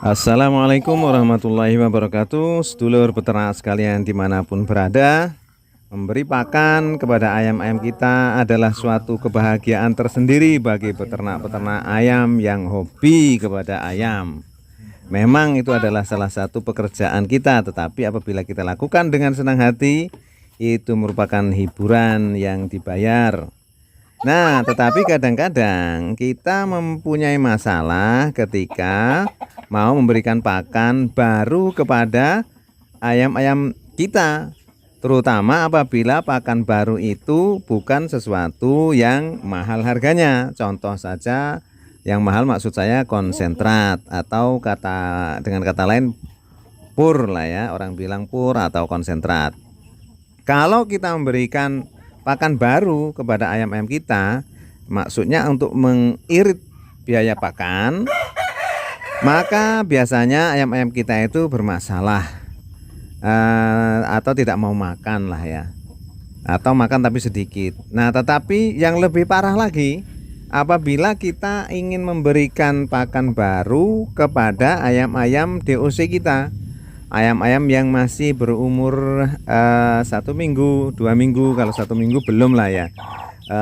Assalamualaikum warahmatullahi wabarakatuh. Sedulur peternak sekalian dimanapun berada, memberi pakan kepada ayam-ayam kita adalah suatu kebahagiaan tersendiri bagi peternak-peternak ayam yang hobi kepada ayam. Memang itu adalah salah satu pekerjaan kita, tetapi apabila kita lakukan dengan senang hati, itu merupakan hiburan yang dibayar. Nah, tetapi kadang-kadang kita mempunyai masalah ketika mau memberikan pakan baru kepada ayam-ayam kita, terutama apabila pakan baru itu bukan sesuatu yang mahal harganya. Contoh saja, yang mahal maksud saya konsentrat atau dengan kata lain pur lah ya, orang bilang pur atau konsentrat. Kalau kita memberikan pakan baru kepada ayam-ayam kita, maksudnya untuk mengirit biaya pakan, maka biasanya ayam-ayam kita itu bermasalah atau tidak mau makan lah ya, atau makan tapi sedikit. Nah, tetapi yang lebih parah lagi, apabila kita ingin memberikan pakan baru kepada ayam-ayam DOC kita, ayam-ayam yang masih berumur 1 minggu, 2 minggu, kalau 1 minggu belum lah ya,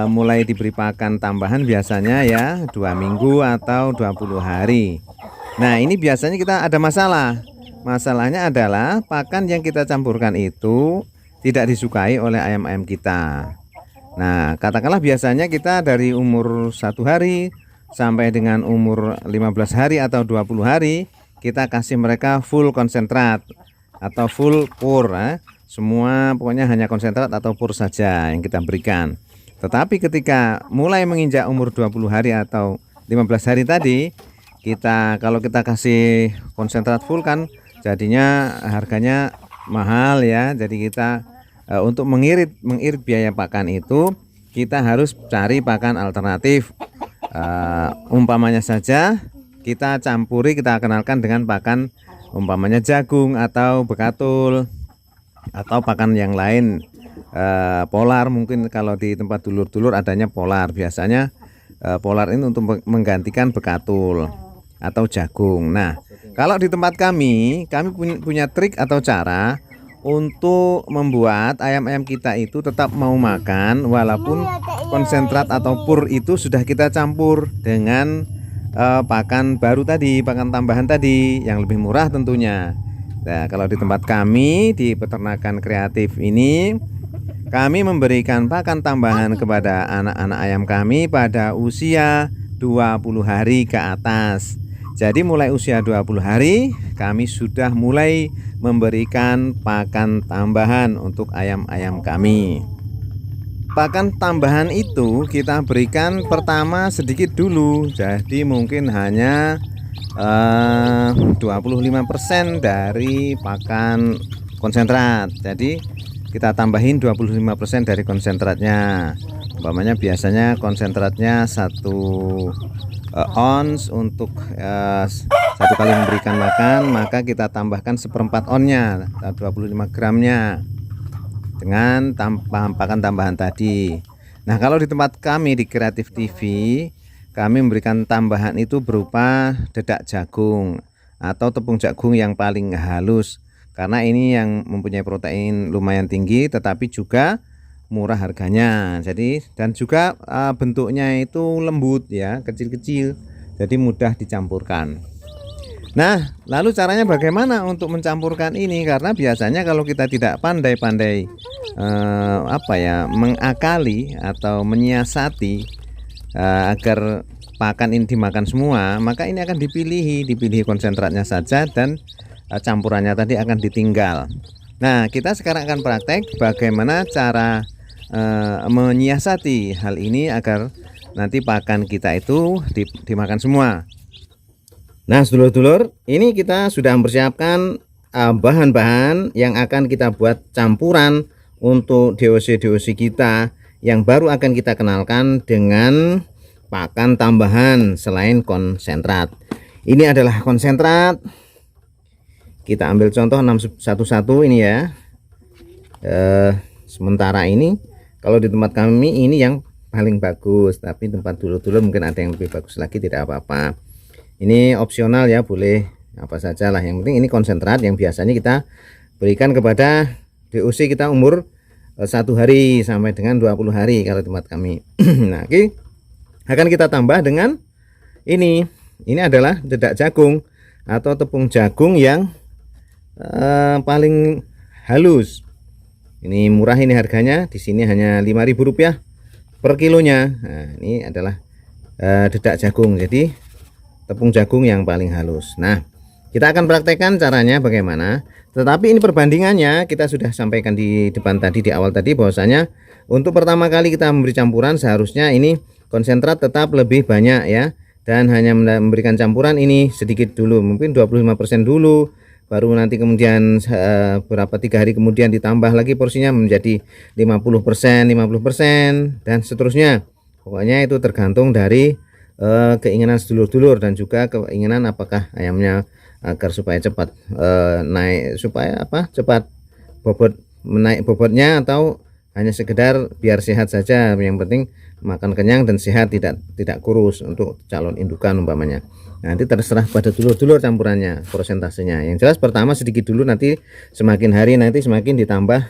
mulai diberi pakan tambahan biasanya ya 2 minggu atau 20 hari. Nah, ini biasanya kita ada masalah. Masalahnya adalah pakan yang kita campurkan itu tidak disukai oleh ayam-ayam kita. Nah, katakanlah biasanya kita dari umur 1 hari sampai dengan umur 15 hari atau 20 hari kita kasih mereka full konsentrat atau full pur, semua pokoknya hanya konsentrat atau pur saja yang kita berikan. Tetapi ketika mulai menginjak umur 20 hari atau 15 hari tadi, kalau kita kasih konsentrat full kan jadinya harganya mahal ya. Jadi kita untuk mengirit biaya pakan itu kita harus cari pakan alternatif. Umpamanya saja kita kenalkan dengan pakan umpamanya jagung atau bekatul atau pakan yang lain, polar. Mungkin kalau di tempat dulur-dulur adanya polar, biasanya polar ini untuk menggantikan bekatul atau jagung. Nah, kalau di tempat kami punya trik atau cara untuk membuat ayam-ayam kita itu tetap mau makan walaupun konsentrat atau pur itu sudah kita campur dengan pakan baru tadi, pakan tambahan tadi yang lebih murah tentunya. Nah, kalau di tempat kami di peternakan kreatif ini, kami memberikan pakan tambahan kepada anak-anak ayam kami pada usia 20 hari ke atas. Jadi mulai usia 20 hari kami sudah mulai memberikan pakan tambahan untuk ayam-ayam kami. Pakan tambahan itu kita berikan pertama sedikit dulu, jadi mungkin hanya 25% dari pakan konsentrat. Jadi kita tambahin 25% dari konsentratnya. Umpamanya biasanya konsentratnya 1 ons untuk 1 kali memberikan makan, maka kita tambahkan 1/4 onnya, 25 gramnya dengan pakan tambahan tadi. Nah, kalau di tempat kami di Kreatif TV, kami memberikan tambahan itu berupa dedak jagung atau tepung jagung yang paling halus, karena ini yang mempunyai protein lumayan tinggi tetapi juga murah harganya. Jadi dan juga bentuknya itu lembut ya, kecil-kecil, jadi mudah dicampurkan. Nah, lalu caranya bagaimana untuk mencampurkan ini? Karena biasanya kalau kita tidak pandai-pandai mengakali atau menyiasati agar pakan ini dimakan semua, maka ini akan dipilih konsentratnya saja dan campurannya tadi akan ditinggal. Nah, kita sekarang akan praktek bagaimana cara menyiasati hal ini agar nanti pakan kita itu dimakan semua. Nah, sedulur-sedulur, ini kita sudah mempersiapkan bahan-bahan yang akan kita buat campuran untuk DOC kita yang baru akan kita kenalkan dengan pakan tambahan selain konsentrat. Ini adalah konsentrat. Kita ambil contoh 611 ini ya. Sementara ini kalau di tempat kami ini yang paling bagus, tapi tempat dulur-dulur mungkin ada yang lebih bagus lagi, tidak apa-apa. Ini opsional ya, boleh apa saja lah, yang penting ini konsentrat yang biasanya kita berikan kepada DOC kita umur 1 hari sampai dengan 20 hari kalau tempat kami. Nah, oke, akan kita tambah dengan ini adalah dedak jagung atau tepung jagung yang paling halus. Ini murah, ini harganya di sini hanya Rp5.000 per kilonya. Nah, ini adalah dedak jagung, jadi tepung jagung yang paling halus. Nah, kita akan praktekkan caranya bagaimana. Tetapi ini perbandingannya kita sudah sampaikan di depan tadi, di awal tadi, bahwasanya untuk pertama kali kita memberi campuran seharusnya ini konsentrat tetap lebih banyak ya, dan hanya memberikan campuran ini sedikit dulu, mungkin 25% dulu, baru nanti kemudian berapa 3 hari kemudian ditambah lagi porsinya menjadi 50%, 50% dan seterusnya. Pokoknya itu tergantung dari keinginan sedulur-dulur dan juga keinginan apakah ayamnya agar supaya cepat naik, supaya cepat bobot, menaik bobotnya, atau hanya sekedar biar sehat saja, yang penting makan kenyang dan sehat, tidak kurus untuk calon indukan umpamanya. Nanti terserah pada dulur-dulur campurannya, persentasenya. Yang jelas pertama sedikit dulu, nanti semakin hari nanti semakin ditambah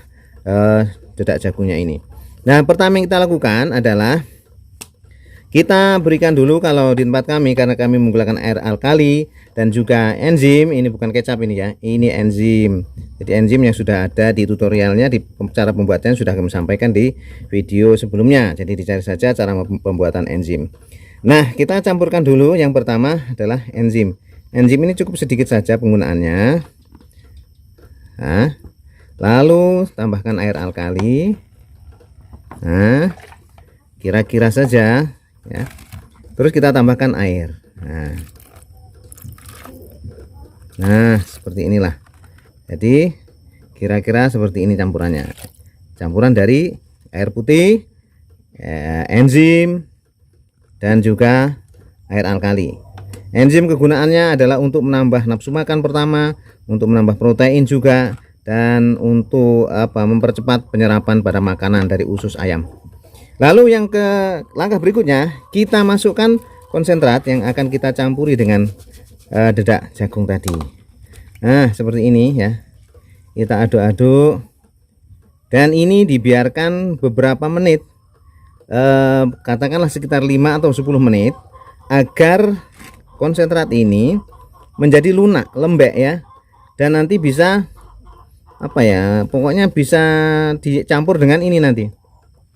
dedak jagungnya ini. Nah, pertama yang kita lakukan adalah kita berikan dulu, kalau di tempat kami karena kami menggunakan air alkali dan juga enzim, ini bukan kecap ini ya, ini enzim. Jadi enzim yang sudah ada di tutorialnya, di cara pembuatannya sudah kami sampaikan di video sebelumnya. Jadi dicari saja cara pembuatan enzim. Nah, kita campurkan dulu. Yang pertama adalah enzim. Enzim ini cukup sedikit saja penggunaannya. Nah, lalu tambahkan air alkali. Nah, kira-kira saja ya. Terus kita tambahkan air. Nah, seperti inilah. Jadi kira-kira seperti ini campurannya. Campuran dari air putih, enzim, dan juga air alkali. Enzim kegunaannya adalah untuk menambah nafsu makan pertama, untuk menambah protein juga, dan untuk mempercepat penyerapan pada makanan dari usus ayam. Lalu yang ke langkah berikutnya, kita masukkan konsentrat yang akan kita campuri dengan dedak jagung tadi. Nah, seperti ini ya. Kita aduk-aduk dan ini dibiarkan beberapa menit, katakanlah sekitar 5 atau 10 menit, agar konsentrat ini menjadi lunak, lembek ya, dan nanti bisa pokoknya bisa dicampur dengan ini nanti.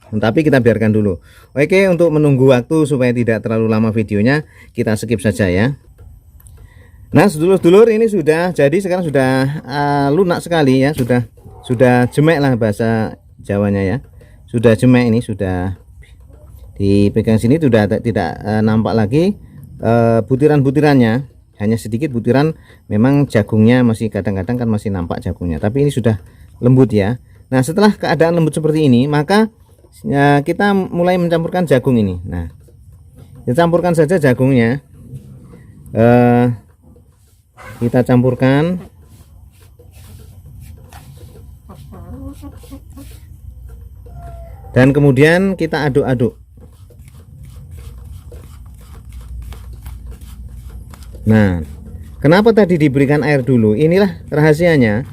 Tapi kita biarkan dulu. Oke, untuk menunggu waktu supaya tidak terlalu lama videonya, kita skip saja ya. Nah, sedulur-sedulur, ini sudah jadi, sekarang sudah lunak sekali ya, sudah jemek lah bahasa Jawanya ya. Sudah jemek, ini sudah dipegang sini, sudah tidak nampak lagi butiran-butirannya, hanya sedikit butiran. Memang jagungnya masih kadang-kadang kan masih nampak jagungnya, tapi ini sudah lembut ya. Nah, setelah keadaan lembut seperti ini, maka kita mulai mencampurkan jagung ini. Nah, kita campurkan saja jagungnya. Kita campurkan. Dan kemudian kita aduk-aduk. Nah, kenapa tadi diberikan air dulu? Inilah rahasianya,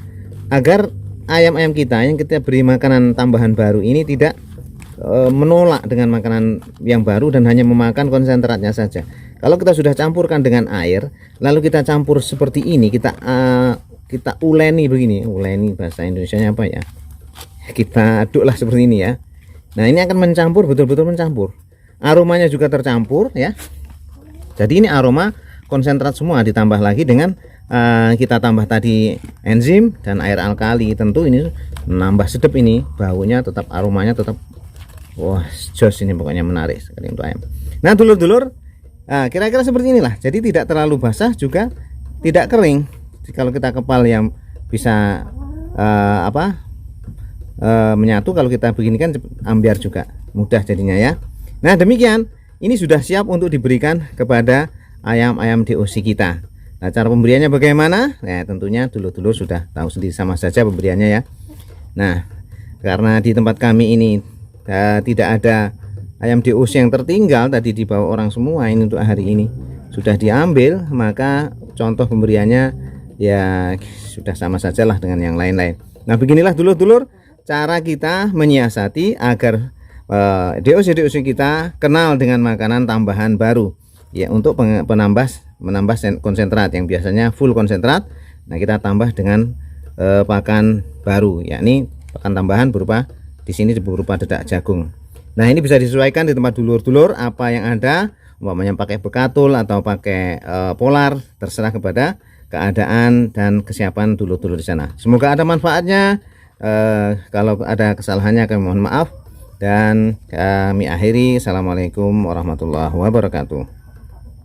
agar ayam-ayam kita yang kita beri makanan tambahan baru ini tidak menolak dengan makanan yang baru dan hanya memakan konsentratnya saja. Kalau kita sudah campurkan dengan air, lalu kita campur seperti ini, kita uleni begini, uleni bahasa Indonesianya apa ya? Kita aduklah seperti ini ya. Nah, ini akan mencampur, betul-betul mencampur. Aromanya juga tercampur ya. Jadi ini aroma konsentrat semua, ditambah lagi dengan kita tambah tadi enzim dan air alkali. Tentu ini menambah sedap, ini baunya tetap, aromanya tetap. Wah, jos ini pokoknya menarik sekali untuk ayam. Nah, dulur-dulur, kira-kira seperti inilah. Jadi tidak terlalu basah juga tidak kering. Kalau kita kepal yang bisa menyatu, kalau kita begini kan ambiar juga, mudah jadinya ya. Nah, demikian, ini sudah siap untuk diberikan kepada ayam-ayam DOC kita. Nah, cara pemberiannya bagaimana? Nah, tentunya dulur-dulur sudah tahu sendiri, sama saja pemberiannya ya. Nah, karena di tempat kami ini tidak ada ayam DOC yang tertinggal, tadi dibawa orang semua ini untuk hari ini. sudah diambil, maka contoh pemberiannya ya sudah sama sajalah dengan yang lain-lain. Nah, beginilah dulur-dulur cara kita menyiasati agar DOC kita kenal dengan makanan tambahan baru ya, untuk menambah konsentrat yang biasanya full konsentrat. Nah, kita tambah dengan pakan baru, yakni pakan tambahan berupa di sini berupa dedak jagung. Nah, ini bisa disesuaikan di tempat dulur-dulur apa yang ada, umpamanya pakai bekatul atau pakai polar, terserah kepada keadaan dan kesiapan dulur-dulur di sana. Semoga ada manfaatnya. Kalau ada kesalahannya kami mohon maaf, dan kami akhiri. Assalamualaikum warahmatullahi wabarakatuh.